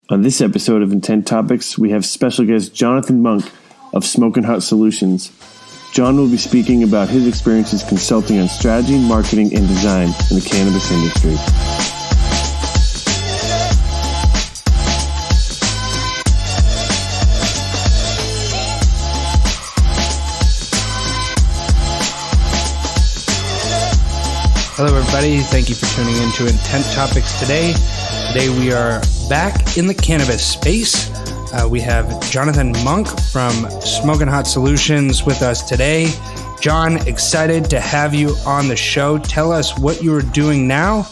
On this episode of Intent Topics, we have special guest Jonathan Monk of Smokin Solutions. John will be speaking about his experiences consulting on strategy, marketing, and design in the cannabis industry. Hello, everybody. Thank you for tuning in to Intent Topics today. Today we are back in the cannabis space. We have Jonathan Monk from Smokin Solutions with us today. John, excited to have you on the show. Tell us what you are doing now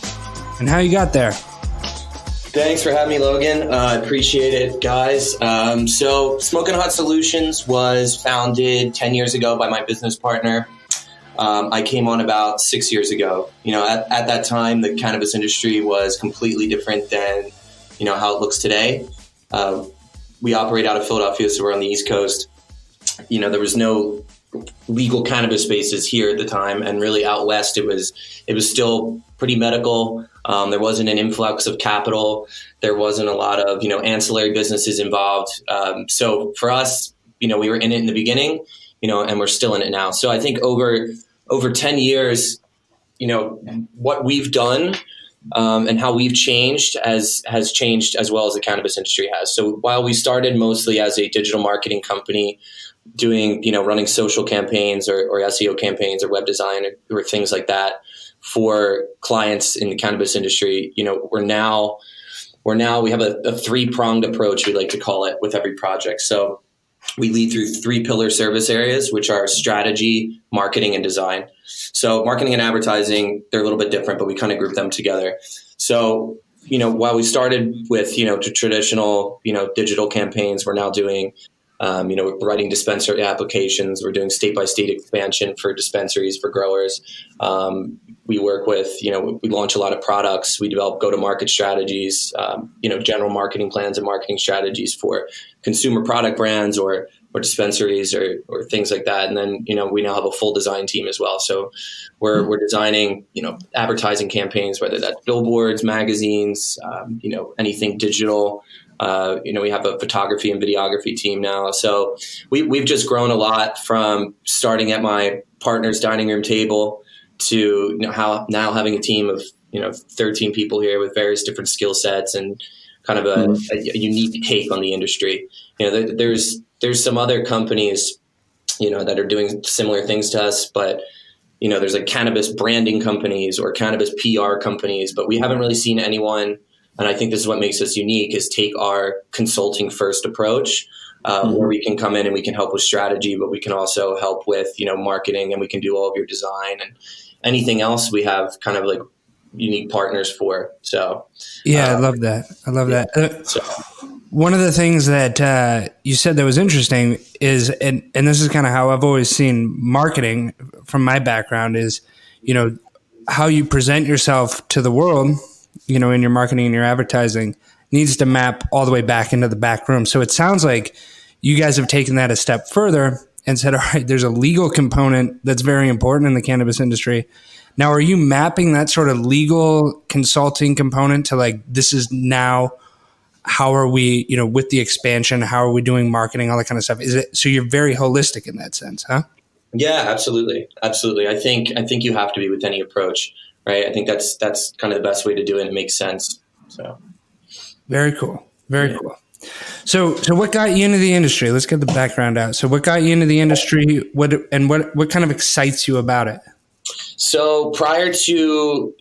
and how you got there. Thanks for having me, Logan. I appreciate it, guys. So Smokin Solutions was founded 10 years ago by my business partner. I came on about 6 years ago. At that time, the cannabis industry was completely different than, how it looks today. We operate out of Philadelphia, so we're on the East Coast. There was no legal cannabis spaces here at the time, and really out west, it was still pretty medical. There wasn't an influx of capital. There wasn't a lot of, ancillary businesses involved. So for us, we were in it in the beginning, and we're still in it now. So I think over 10 years, what we've done and how we've changed has changed as well as the cannabis industry has. So while we started mostly as a digital marketing company doing, running social campaigns or SEO campaigns or web design or things like that for clients in the cannabis industry, we have a three-pronged approach, we like to call it, with every project. So we lead through three pillar service areas, which are strategy, marketing, and design. So marketing and advertising, they're a little bit different, but we kind of group them together. So, while we started with, traditional, digital campaigns, we're now doing, we're writing dispensary applications. We're doing state-by-state expansion for dispensaries, for growers. We work with, we launch a lot of products. We develop go-to-market strategies, general marketing plans and marketing strategies for consumer product brands or dispensaries or things like that. And then, we now have a full design team as well. So we're designing, advertising campaigns, whether that's billboards, magazines, anything digital. We have a photography and videography team now. So we've just grown a lot from starting at my partner's dining room table to now having a team of 13 people here with various different skill sets and kind of a unique take on the industry. There's some other companies that are doing similar things to us, but there's like cannabis branding companies or cannabis PR companies, but we haven't really seen anyone. And I think this is what makes us unique, is take our consulting first approach, where we can come in and we can help with strategy, but we can also help with, marketing, and we can do all of your design and anything else we have kind of like unique partners for. So, yeah, I love that. One of the things that you said that was interesting is, and this is kind of how I've always seen marketing from my background, is, how you present yourself to the world, in your marketing and your advertising needs to map all the way back into the back room. So it sounds like you guys have taken that a step further and said, all right, there's a legal component that's very important in the cannabis industry. Now, are you mapping that sort of legal consulting component to like, this is now, how are we, with the expansion, how are we doing marketing, all that kind of stuff? Is it, so you're very holistic in that sense, huh? Yeah, absolutely. Absolutely. I think you have to be with any approach, right? I think that's kind of the best way to do it. It makes sense. So very cool. Very cool. So what got you into the industry? Let's get the background out. So what got you into the industry? What kind of excites you about it? So prior to,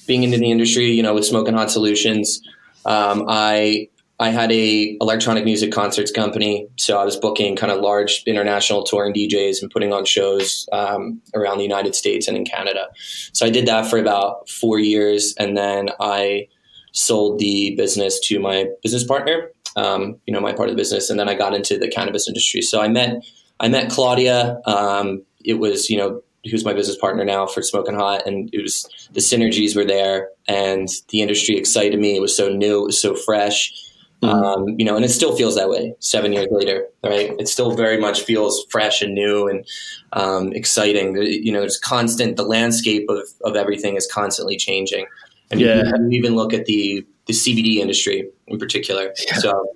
being into the industry, with Smokin Solutions, I had a electronic music concerts company. So I was booking kind of large international touring DJs and putting on shows around the United States and in Canada. So I did that for about 4 years. And then I sold the business to my business partner, my part of the business. And then I got into the cannabis industry. So I met Claudia. It was, who's my business partner now for Smokin Hot. And it was, the synergies were there and the industry excited me. It was so new. It was so fresh. And it still feels that way 7 years later, right? It still very much feels fresh and new and exciting. There's the landscape of everything is constantly changing. And you even look at the the CBD industry in particular. So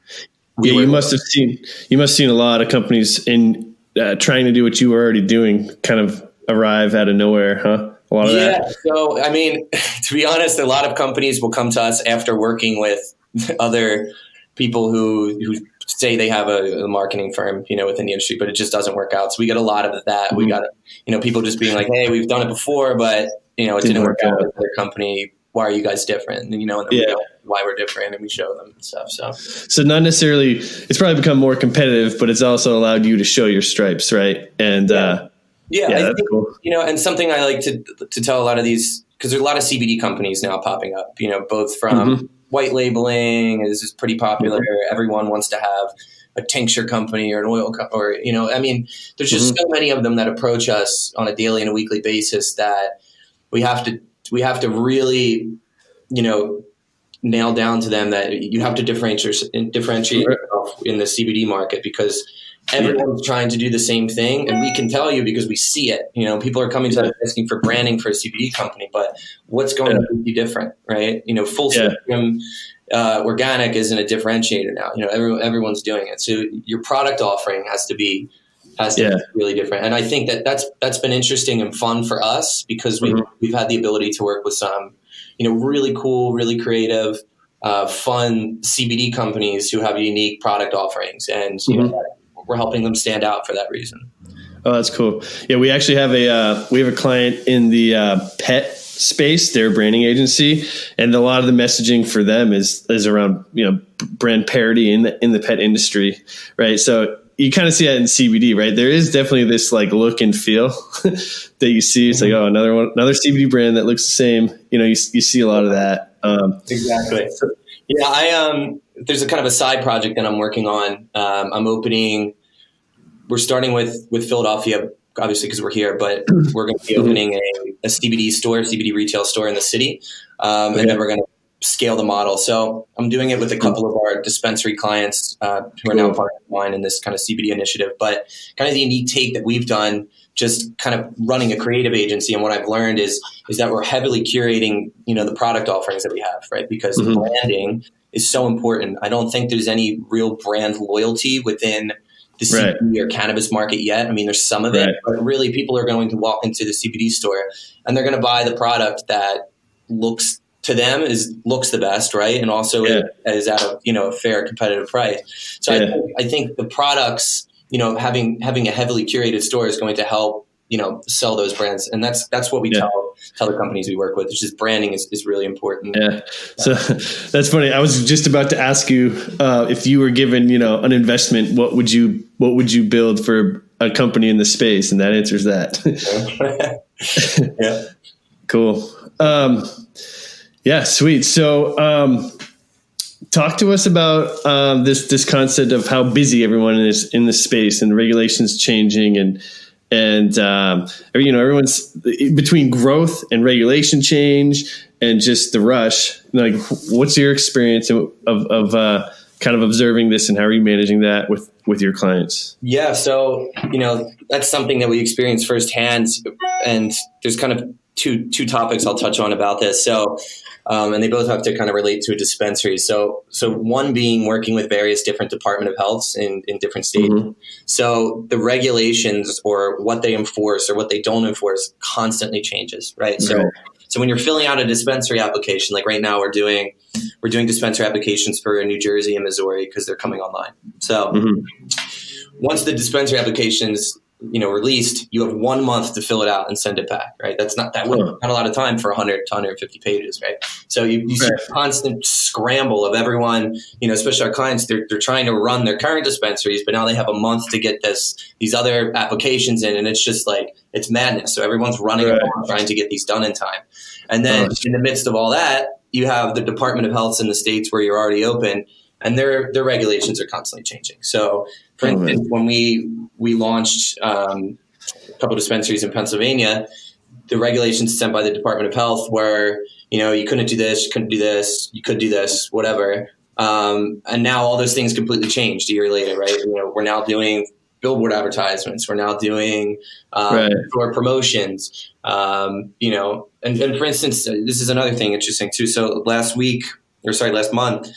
you must have seen a lot of companies in trying to do what you were already doing kind of arrive out of nowhere, huh? A lot of that. So, I mean, to be honest, a lot of companies will come to us after working with other people who say they have a marketing firm, within the industry, but it just doesn't work out. So we get a lot of that. We got, people just being like, hey, we've done it before, but, it didn't work out with their company. Why are you guys different? And, and then we go why we're different, and we show them and stuff. So not necessarily, it's probably become more competitive, but it's also allowed you to show your stripes, right? And, I that's think, cool. And something I like to tell a lot of these, because there's a lot of CBD companies now popping up, both from white labeling is pretty popular. Everyone wants to have a tincture company or an oil or, there's just so many of them that approach us on a daily and a weekly basis that we have to really, nail down to them that you have to differentiate yourself in the CBD market, because everyone's trying to do the same thing, and we can tell you because we see it. People are coming to us asking for branding for a CBD company, but what's going to be different, right? Full spectrum organic isn't a differentiator now. Everyone's doing it, so your product offering has to be really different. And I think that's been interesting and fun for us, because we've had the ability to work with some, really cool, really creative, fun CBD companies who have unique product offerings, and we're helping them stand out for that reason. Oh, that's cool. Yeah, we actually have a client in the pet space, their branding agency, and a lot of the messaging for them is around brand parity in the pet industry, right? So you kind of see that in CBD, right? There is definitely this like look and feel that you see. It's like, oh, another CBD brand that looks the same. You see a lot of that. Exactly. There's a kind of a side project that I'm working on. We're starting with Philadelphia, obviously, because we're here, but we're going to be opening a CBD retail store in the city. And then we're going to scale the model. So I'm doing it with a couple of our dispensary clients who are now part of mine in this kind of CBD initiative. But kind of the unique take that we've done, just kind of running a creative agency, and what I've learned is that we're heavily curating, the product offerings that we have, right? Because branding is so important. I don't think there's any real brand loyalty within the CBD or cannabis market yet. I mean, there's some of it, but really people are going to walk into the CBD store and they're going to buy the product that looks the best, right? And also is at a fair competitive price. So I think the products, having a heavily curated store is going to help, sell those brands. And that's what we tell the companies we work with. It's just branding is really important. Yeah. So that's funny. I was just about to ask you if you were given, an investment, what would you build for a company in the space? And that answers that. Yeah. Cool. Yeah, sweet. So, talk to us about this concept of how busy everyone is in the space and regulations changing, and everyone's between growth and regulation change and just the rush. Like, what's your experience of kind of observing this, and how are you managing that with your clients? Yeah, so that's something that we experience firsthand, and there's kind of two topics I'll touch on about this. So. And they both have to kind of relate to a dispensary. So one being working with various different Department of Healths in different states. So the regulations or what they enforce or what they don't enforce constantly changes, right? So when you're filling out a dispensary application, like right now we're doing dispensary applications for New Jersey and Missouri because they're coming online. So once the dispensary applications released, you have 1 month to fill it out and send it back, right? That's not a lot of time for 100 to 150 pages, right? So you see a constant scramble of everyone, especially our clients, they're trying to run their current dispensaries, but now they have a month to get these other applications in, and it's just like, it's madness. So everyone's running around trying to get these done in time. And then in the midst of all that, you have the Department of Health in the states where you're already open, and their regulations are constantly changing. So for instance, when we launched a couple of dispensaries in Pennsylvania, the regulations sent by the Department of Health were, you couldn't do this, you couldn't do this, you could do this, whatever. And now all those things completely changed a year later, right? We're now doing billboard advertisements. We're now doing store promotions, and for instance, this is another thing interesting too. So last week last month,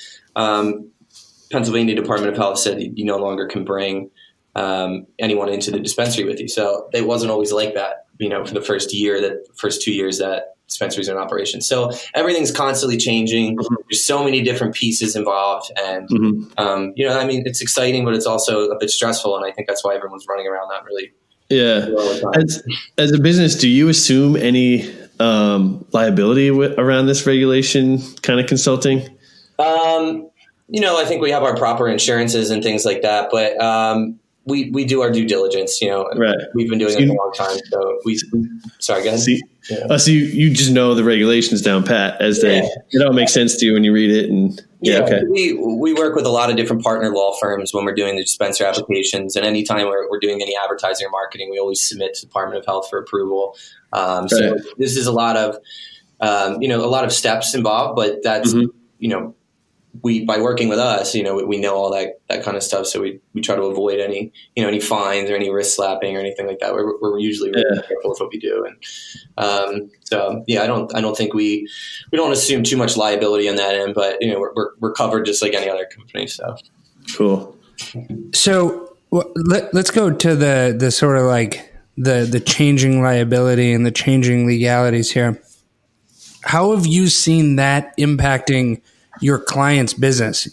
Pennsylvania Department of Health said you no longer can bring anyone into the dispensary with you. So it wasn't always like that, for the first 2 years that dispensaries are in operation. So everything's constantly changing. Mm-hmm. There's so many different pieces involved, and it's exciting, but it's also a bit stressful. And I think that's why everyone's running around that really. Yeah. As a business, do you assume any liability around this regulation kind of consulting? I think we have our proper insurances and things like that, but we do our due diligence. Right. We've been doing it for a long time. So sorry, go ahead. So you just know the regulations down pat it all makes sense to you when you read it. And okay. We work with a lot of different partner law firms when we're doing the dispenser applications, and anytime we're doing any advertising or marketing, we always submit to the Department of Health for approval. So this is a lot of steps involved, but that's, by working with us, we know all that kind of stuff. So we try to avoid any fines or any wrist slapping or anything like that. We're usually really careful with what we do. And I don't think we don't assume too much liability on that end, but we're covered just like any other company. So cool. So let's go to the sort of like the changing liability and the changing legalities here. How have you seen that impacting your client's business?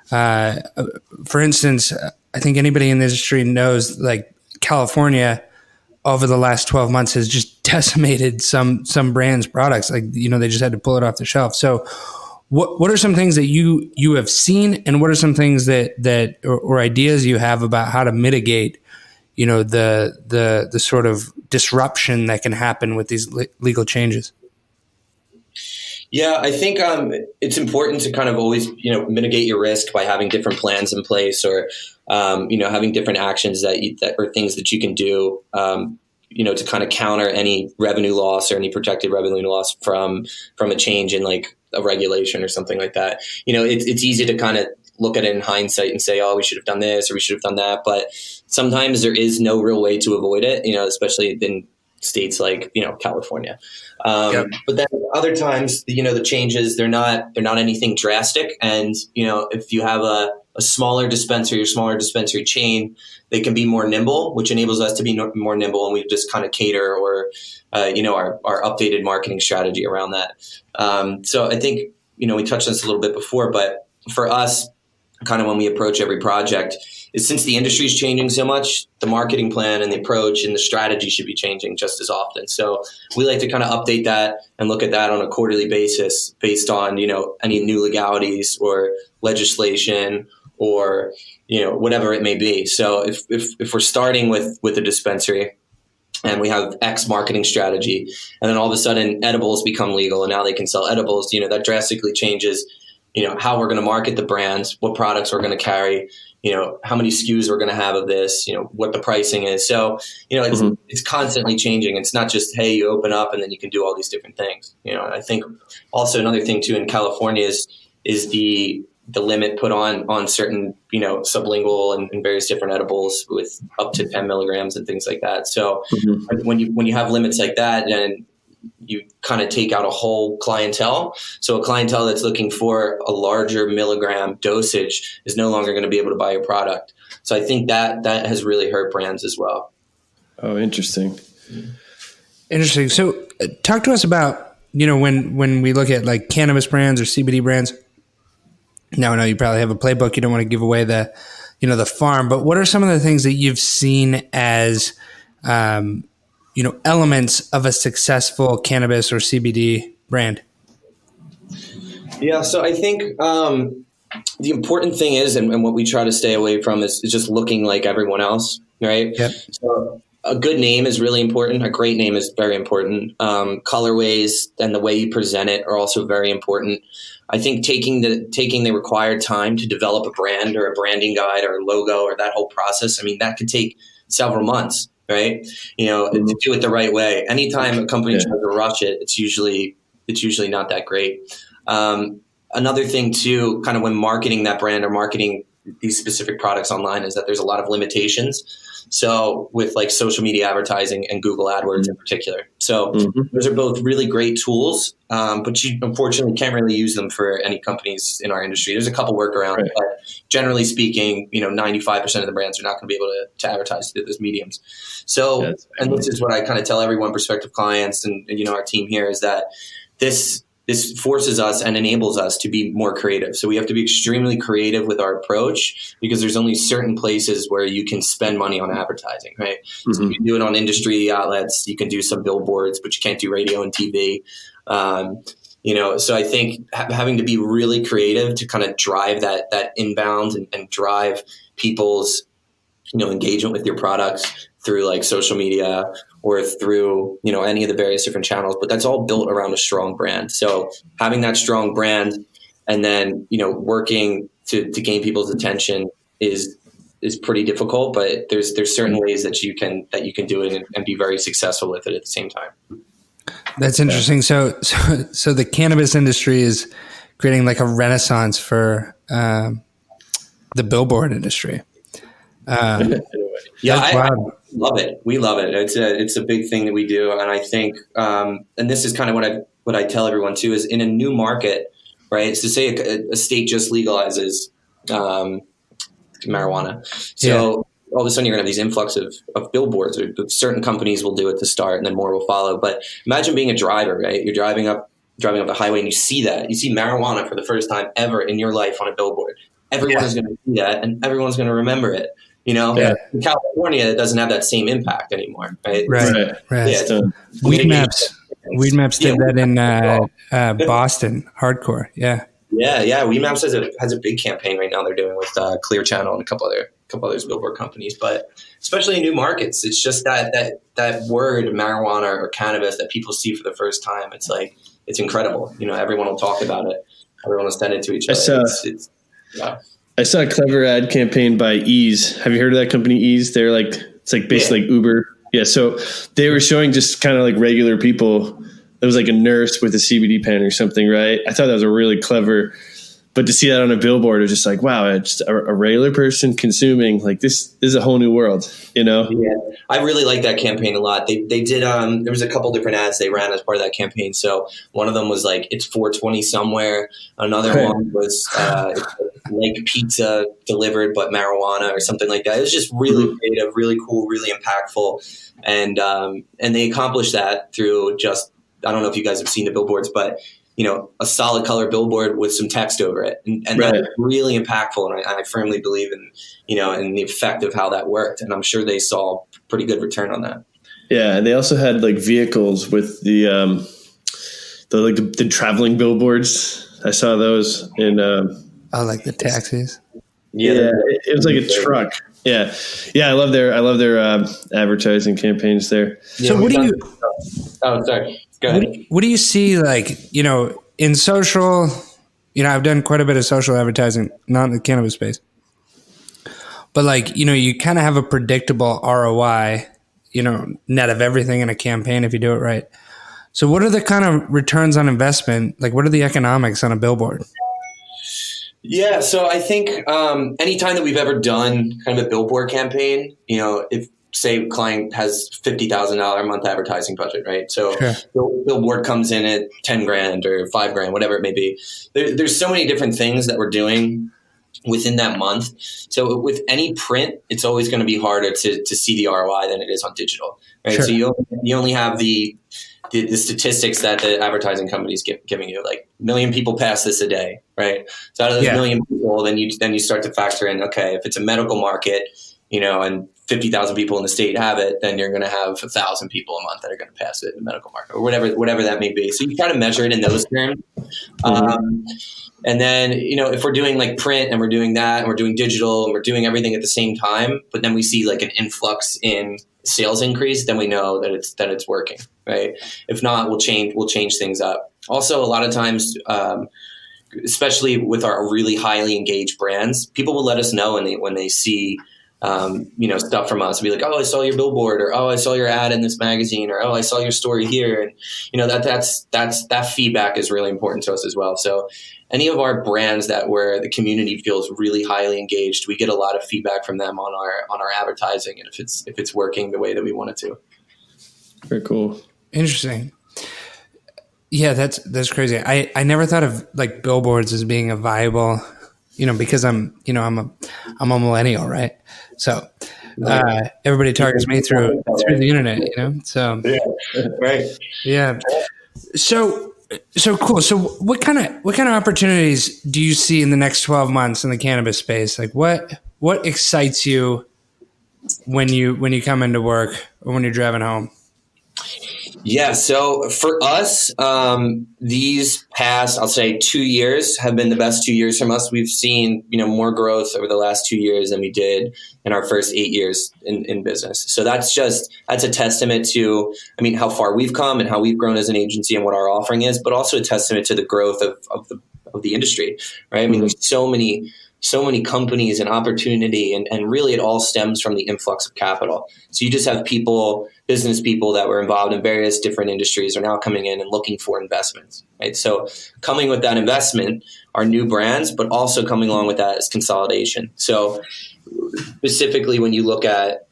For instance, I think anybody in the industry knows, like, California over the last 12 months has just decimated some brands' products. Like, they just had to pull it off the shelf. So what are some things that you have seen, and what are some things that or ideas you have about how to mitigate, the sort of disruption that can happen with these legal changes? Yeah, I think it's important to kind of always, mitigate your risk by having different plans in place, or, having different actions that or things that you can do, to kind of counter any revenue loss or any protected revenue loss from a change in like a regulation or something like that. It's easy to kind of look at it in hindsight and say, oh, we should have done this or we should have done that. But sometimes there is no real way to avoid it, especially in states like, California. But then other times, the changes, they're not anything drastic. And, if you have a smaller dispensary or smaller dispensary chain, they can be more nimble, which enables us to be more nimble. And we just kind of cater or, our updated marketing strategy around that. So I think, we touched on this a little bit before, but for us, kind of when we approach every project, is since the industry is changing so much, the marketing plan and the approach and the strategy should be changing just as often. So we like to kind of update that and look at that on a quarterly basis based on, any new legalities or legislation or, whatever it may be. So if we're starting with a dispensary and we have X marketing strategy, and then all of a sudden edibles become legal and now they can sell edibles, that drastically changes, how we're going to market the brands, what products we're going to carry, how many SKUs we're going to have of this, what the pricing is. So, it's constantly changing. It's not just, hey, you open up and then you can do all these different things. I think also another thing too in California is the limit put on certain, sublingual and various different edibles with up to 10 milligrams and things like that. So when you have limits like that, then you kind of take out a whole clientele. So a clientele that's looking for a larger milligram dosage is no longer going to be able to buy your product. So I think that has really hurt brands as well. Oh, interesting. Interesting. So talk to us about, when we look at like cannabis brands or CBD brands. Now I know you probably have a playbook. You don't want to give away the farm, but what are some of the things that you've seen as, elements of a successful cannabis or CBD brand? Yeah. So I think the important thing is, and what we try to stay away from is just looking like everyone else, right? Yep. So a good name is really important. A great name is very important. Colorways and the way you present it are also very important. I think taking the required time to develop a brand or a branding guide or a logo or that whole process, that could take several months. Right. To do it the right way. Anytime a company tries to rush it, it's usually not that great. Another thing too, kind of when marketing that brand or marketing these specific products online, is that there's a lot of limitations. So with like social media advertising and Google AdWords in particular. So those are both really great tools, but you unfortunately can't really use them for any companies in our industry. There's a couple workarounds, but generally speaking, 95% of the brands are not going to be able to advertise through those mediums. So, and this is what I kind of tell everyone, prospective clients and our team here, is that this forces us and enables us to be more creative. So we have to be extremely creative with our approach, because there's only certain places where you can spend money on advertising, right? So you can do it on industry outlets, you can do some billboards, but you can't do radio and TV. So I think having to be really creative to kind of drive that inbound and drive people's, engagement with your products through like social media or through, any of the various different channels, but that's all built around a strong brand. So having that strong brand and then, working to gain people's attention is pretty difficult, but there's certain ways that you can do it and be very successful with it at the same time. That's interesting. So the cannabis industry is creating like a renaissance for the billboard industry. I love it. We love it. It's a big thing that we do. And I think, and this is kind of what I tell everyone too, is in a new market, right? So say a state just legalizes marijuana. So all of a sudden you're going to have these influx of billboards, or certain companies will do it to start and then more will follow. But imagine being a driver, right? You're driving up the highway and you see marijuana for the first time ever in your life on a billboard. Everyone is going to see that and everyone's going to remember it. In California, it doesn't have that same impact anymore, right? Right. Yeah, Weed Maps did that in Boston, hardcore. Yeah. Weed Maps has a big campaign right now they're doing with Clear Channel and a couple other billboard companies, but especially in new markets, it's just that word marijuana or cannabis that people see for the first time. It's like, it's incredible. Everyone will talk about it. Everyone will send it to each other. I saw a clever ad campaign by Ease. Have you heard of that company, Ease? They're it's like basically like Uber. Yeah. So they were showing just kind of like regular people. It was like a nurse with a CBD pen or something, right? I thought that was a really clever, but to see that on a billboard is just like, wow, it's a regular person consuming, like this is a whole new world, Yeah. I really like that campaign a lot. They did, there was a couple different ads they ran as part of that campaign. So one of them was like, it's 420 somewhere. Another one was like pizza delivered, but marijuana or something like that. It was just really creative, really cool, really impactful. And they accomplished that through just, I don't know if you guys have seen the billboards, but a solid color billboard with some text over it. And that's really impactful. And I firmly believe in the effect of how that worked. And I'm sure they saw pretty good return on that. Yeah. And they also had like vehicles with the traveling billboards. I saw those in, like the taxis. Yeah. It was like a truck. Yeah. Yeah. I love their advertising campaigns there. So what do you, oh, sorry. What do you see in social, I've done quite a bit of social advertising, not in the cannabis space, but you kind of have a predictable ROI, net of everything in a campaign if you do it right. So what are the kind of returns on investment? Like what are the economics on a billboard? Yeah. So I think anytime that we've ever done kind of a billboard campaign, if say a client has $50,000 a month advertising budget, right? So billboard comes in at 10 grand or 5 grand, whatever it may be. There's so many different things that we're doing within that month. So with any print, it's always going to be harder to see the ROI than it is on digital, right? Sure. So you only have the statistics that the advertising companies giving you, like 1 million people pass this a day, right? So out of those 1 million people, then you start to factor in, okay, if it's a medical market, and 50,000 people in the state have it, then you're going to have 1,000 people a month that are going to pass it in the medical market or whatever that may be. So you try to measure it in those terms. And then, if we're doing like print and we're doing that and we're doing digital and we're doing everything at the same time, but then we see like an influx in sales increase, then we know that it's working, right? If not, we'll change things up. Also, a lot of times, especially with our really highly engaged brands, people will let us know when they see stuff from us. Be like, oh, I saw your billboard, or oh, I saw your ad in this magazine, or oh, I saw your story here. And that feedback is really important to us as well. So any of our brands where the community feels really highly engaged, we get a lot of feedback from them on our advertising, and if it's working the way that we want it to. Very cool. Interesting. Yeah, that's crazy. I never thought of like billboards as being a viable, because I'm a millennial, right? So everybody targets me through the internet, So yeah, right. Yeah. So cool. So what kind of opportunities do you see in the next 12 months in the cannabis space? Like what excites you when you come into work or when you're driving home? Yeah. So for us, these past, I'll say 2 years have been the best 2 years from us. We've seen, more growth over the last 2 years than we did in our first 8 years in business. So that's a testament to, how far we've come and how we've grown as an agency and what our offering is, but also a testament to the growth of the industry, right? There's so many companies and opportunity, and really it all stems from the influx of capital. So you just have business people that were involved in various different industries are now coming in and looking for investments, right? So coming with that investment are new brands, but also coming along with that is consolidation. So specifically when you look at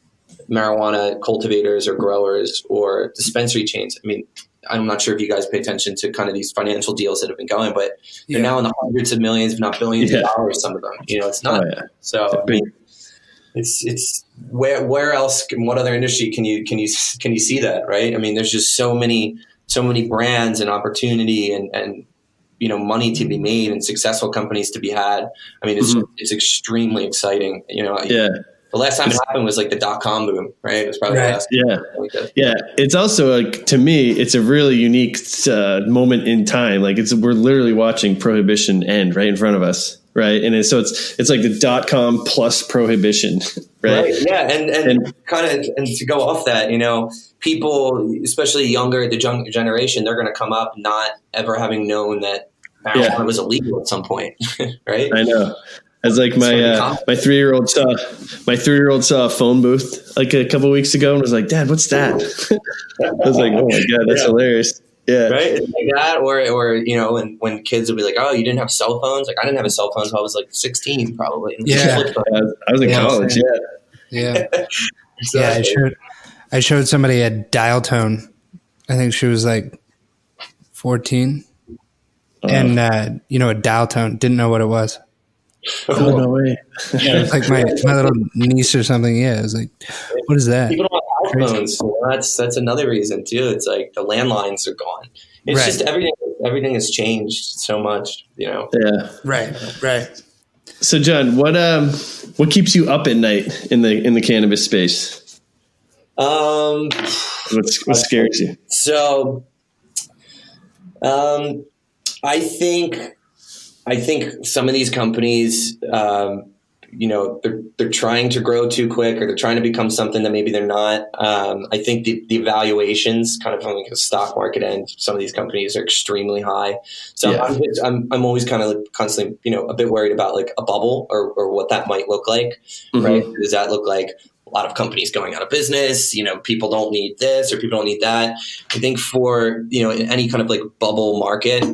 marijuana cultivators or growers or dispensary chains, I'm not sure if you guys pay attention to kind of these financial deals that have been going, but they're now in the hundreds of millions, if not billions of dollars, some of them. It's not. So it's where else, what other industry can you see that, right? There's just so many brands and opportunity and money to be made and successful companies to be had. It's extremely exciting. The last time it happened was like the .com boom, right? It was probably the last. Yeah. It's also to me, it's a really unique moment in time. Like we're literally watching prohibition end right in front of us, right? And it's like the .com plus prohibition, right? Yeah, and to go off that, people, especially younger, the younger generation, they're going to come up not ever having known that marijuana was illegal at some point, right? I know. As like my 3-year-old saw a phone booth like a couple of weeks ago and was like, "Dad, what's that?" I was like, "Oh my God, that's hilarious." Yeah. Right. Like that, or when kids will be like, "Oh, you didn't have cell phones?" Like I didn't have a cell phone until I was like 16, probably. Yeah. I was in college. Yeah. Yeah. I showed somebody a dial tone. I think she was like 14, and a dial tone, didn't know what it was. Oh, no way. Yeah, it's like my little niece or something. Yeah, I was like, what is that? People don't have phones. That's another reason too. It's like the landlines are gone. It's just everything has changed so much, Yeah. Right. So John, what keeps you up at night in the cannabis space? What scares you? So I think some of these companies, they're trying to grow too quick, or they're trying to become something that maybe they're not. I think the valuations, kind of from like a stock market end, some of these companies are extremely high. So I'm always kind of constantly, a bit worried about like a bubble or what that might look like, right? Does that look like a lot of companies going out of business? People don't need this or people don't need that. I think for, in any kind of like bubble market,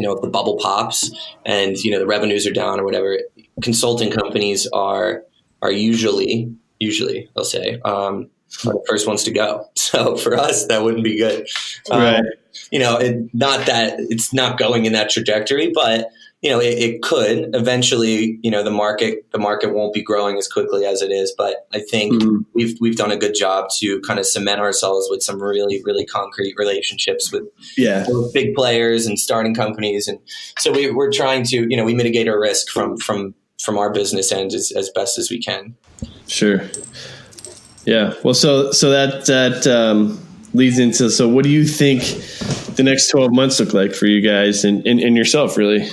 if the bubble pops and, the revenues are down or whatever, consulting companies are usually they'll say, are the first ones to go. So for us, that wouldn't be good. Right. Not that it's not going in that trajectory, but it could eventually, the market won't be growing as quickly as it is. But I think we've done a good job to kind of cement ourselves with some really, really concrete relationships with big players and starting companies. And so we're trying to, we mitigate our risk from our business end as best as we can. Sure. Yeah. Well, so that leads into, so what do you think the next 12 months look like for you guys and yourself, really?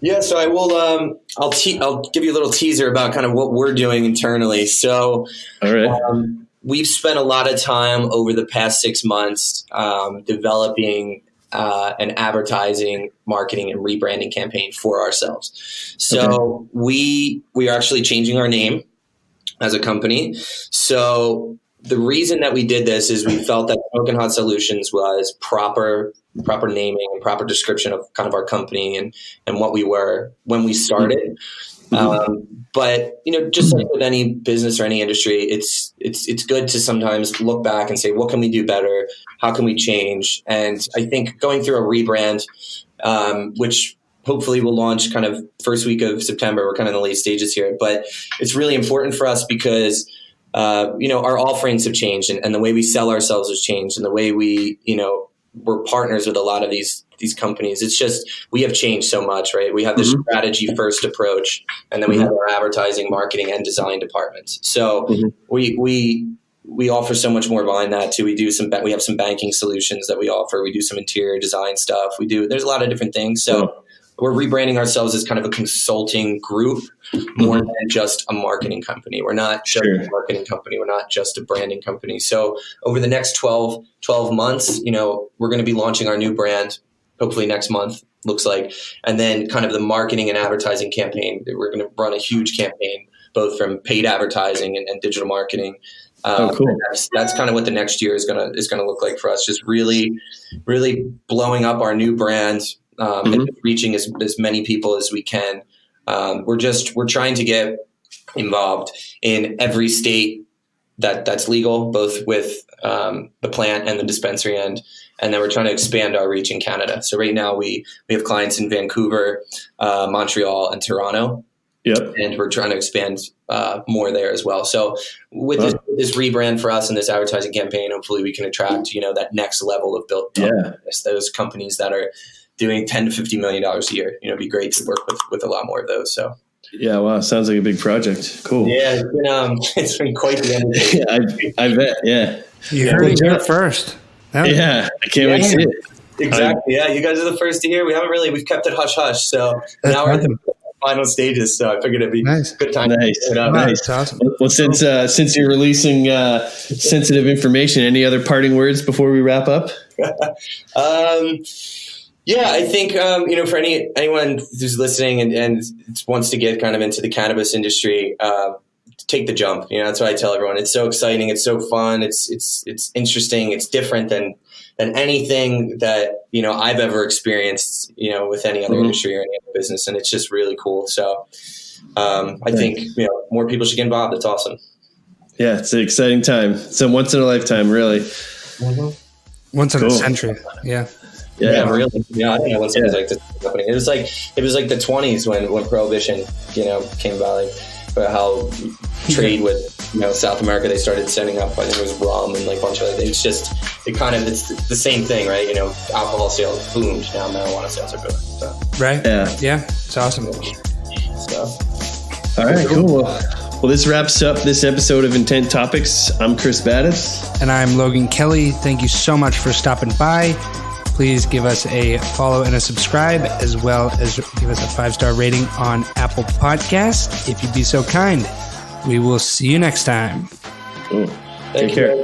Yeah, so I will. I'll give you a little teaser about kind of what we're doing internally. So, all right, we've spent a lot of time over the past 6 months developing an advertising, marketing, and rebranding campaign for ourselves. So we are actually changing our name. as a company. So the reason that we did this is we felt that Smokin Hot Solutions was proper naming and proper description of kind of our company and what we were when we started. But just like with any business or any industry, it's good to sometimes look back and say, what can we do better? How can we change? And I think going through a rebrand, which hopefully will launch kind of first week of September, we're kind of in the late stages here, but it's really important for us because our offerings have changed and the way we sell ourselves has changed and the way we, we're partners with a lot of these companies. It's just, we have changed so much, right? We have this strategy first approach, and then we have our advertising, marketing, and design departments. So we offer so much more behind that too. We have some banking solutions that we offer. We do some interior design stuff. There's a lot of different things. So we're rebranding ourselves as kind of a consulting group more than just a marketing company. We're not just a marketing company. We're not just a branding company. So over the next 12 months, we're going to be launching our new brand, hopefully next month, looks like. And then kind of the marketing and advertising campaign. We're going to run a huge campaign, both from paid advertising and digital marketing. Cool. That's kind of what the next year is going to look like for us. Just really, really blowing up our new brand, and reaching as many people as we can. We're trying to get involved in every state that's legal, both with the plant and the dispensary end. And then we're trying to expand our reach in Canada. So right now we have clients in Vancouver, Montreal, and Toronto. Yep. And we're trying to expand more there as well. So with this rebrand for us and this advertising campaign, hopefully we can attract, that next level of those companies that are doing $10 to $50 million a year. It'd be great to work with a lot more of those. So. Yeah, wow, sounds like a big project. Cool. Yeah, it's been quite the end of the day. I bet. Yeah, you heard it here first. Yeah, I can't wait to see it. Exactly. Yeah, you guys are the first to hear. We've kept it hush hush. So now we're in the final stages. So I figured it'd be a good time. Nice. To it up. Nice. Awesome. Well, since you're releasing sensitive information, any other parting words before we wrap up? Yeah, I think, for anyone who's listening and wants to get kind of into the cannabis industry, take the jump. That's what I tell everyone. It's so exciting. It's so fun. It's interesting. It's different than anything that, I've ever experienced, with any other industry or any other business. And it's just really cool. So I think, more people should get involved. It's awesome. Yeah, it's an exciting time. It's a once in a lifetime, really. Once in a century. Yeah. Yeah, really. Yeah, I don't know what something like this is happening. It was like the 20s when Prohibition, came about. But how trade with South America, they started sending up. I think it was rum and like a bunch of other things. It's the same thing, right? Alcohol sales boomed. Now marijuana sales are booming. So. Right. Yeah. It's awesome. So. All right. Cool. Well, this wraps up this episode of Intent Topics. I'm Chris Battis. And I'm Logan Kelly. Thank you so much for stopping by. Please give us a follow and a subscribe, as well as give us a 5-star rating on Apple Podcasts, if you'd be so kind. We will see you next time. Cool. Take care.